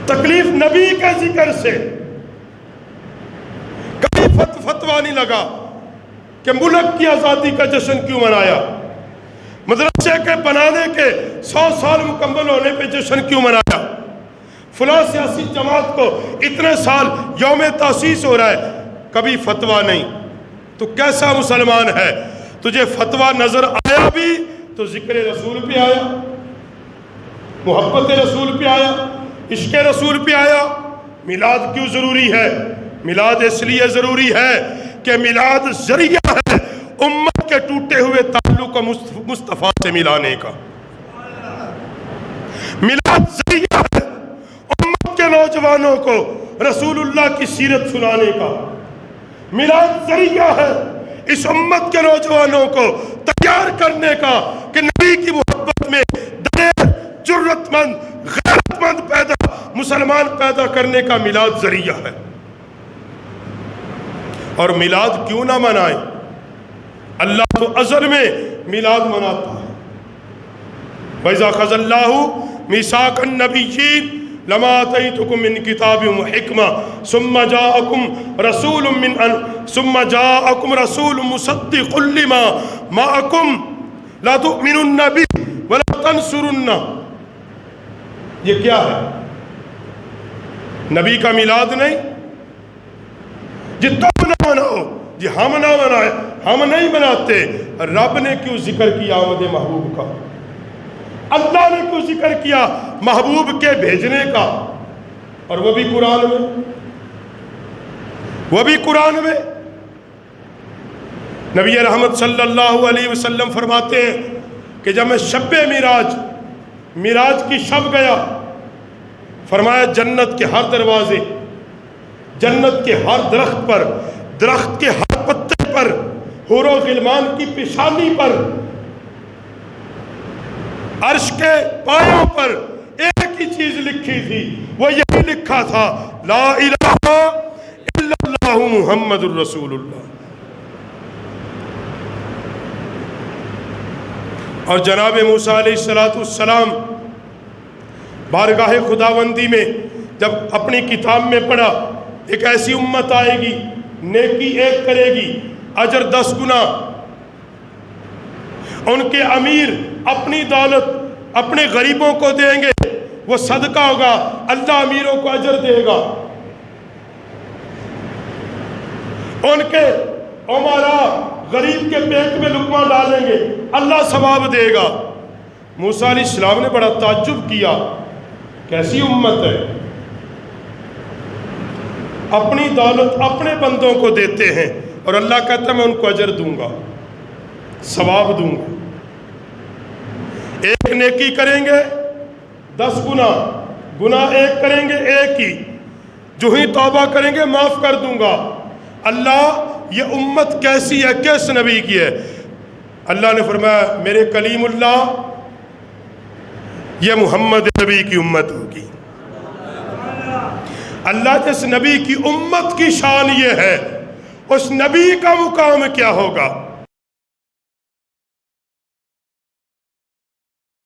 تکلیف نبی کے ذکر سے کبھی فتویٰ نہیں لگا کہ ملک کی آزادی کا جشن کیوں منایا، مدرسے کے بنانے کے 100 سال مکمل ہونے پہ جشن کیوں منایا، فلاں سیاسی جماعت کو اتنے سال یوم تاسیس ہو رہا ہے، کبھی فتویٰ نہیں۔ تو کیسا مسلمان ہے؟ تجھے فتویٰ نظر آیا بھی تو ذکر رسول پہ آیا، محبت رسول پہ آیا، عشق رسول پہ آیا۔ میلاد کیوں ضروری ہے؟ میلاد اس لیے ضروری ہے کہ میلاد ذریعہ ہے امت کے ٹوٹے ہوئے تعلق کو مصطفیٰ سے ملانے کا۔ میلاد ذریعہ ہے امت کے نوجوانوں کو رسول اللہ کی سیرت سنانے کا۔ میلاد ذریعہ ہے اس امت کے نوجوانوں کو تیار کرنے کا کہ نبی کی محبت میں دلیر، جرت مند، غیرت مند مسلمان پیدا کرنے کا میلاد ذریعہ ہے۔ اور میلاد کیوں نہ منائیں؟ اللہ تو ازل میں میلاد مناتا ہے۔ وَإِذَا أَخَذَ اللَّهُ مِيثَاقَ النَّبِيِّينَ لما آتيتكم من كتاب وحكمة ثم جاءكم رسول مصدق لما معكم لا تؤمنن به ولا تنصرن۔ یہ کیا ہے؟ نبی کا میلاد نہیں جی تم نہ مناؤ، جی ہم نہ منائے، ہم نہیں مناتے۔ رب نے کیوں ذکر کیا آمد محبوب کا؟ اللہ نے کیوں ذکر کیا محبوب کے بھیجنے کا؟ اور وہ بھی قرآن میں، وہ بھی قرآن میں۔ نبی رحمت صلی اللہ علیہ وسلم فرماتے ہیں کہ جب میں شب معراج کی شب گیا، فرمایا جنت کے ہر دروازے، جنت کے ہر درخت پر، درخت کے ہر پتے پر، حور و غلمان کی پیشانی پر، عرش کے پایوں پر ایک ہی چیز لکھی تھی، وہ یہی لکھا تھا لا الہ الا اللہ محمد الرسول اللہ۔ اور جناب موسیٰ علیہ السلام بارگاہ خداوندی میں جب اپنی کتاب میں پڑھا ایک ایسی امت آئے گی، نیکی ایک کرے گی، اجر 10 گنا، ان کے امیر اپنی دولت اپنے غریبوں کو دیں گے، وہ صدقہ ہوگا، اللہ امیروں کو اجر دے گا، ان کے عمراء غریب کے پیٹ میں لقمہ ڈالیں گے، اللہ ثواب دے گا۔ موسیٰ علیہ السلام نے بڑا تعجب کیا، کیسی امت ہے، اپنی دولت اپنے بندوں کو دیتے ہیں اور اللہ کہتا ہے میں ان کو اجر دوں گا، ثواب دوں گا۔ ایک نیکی کریں گے 10 گنا، گناہ ایک کریں گے ایک ہی، جو ہی توبہ کریں گے معاف کر دوں گا۔ اللہ یہ امت کیسی ہے، کس نبی کی ہے؟ اللہ نے فرمایا میرے کلیم اللہ، یہ محمد نبی کی امت ہوگی۔ اللہ جس نبی کی امت کی شان یہ ہے، اس نبی کا مقام کیا ہوگا؟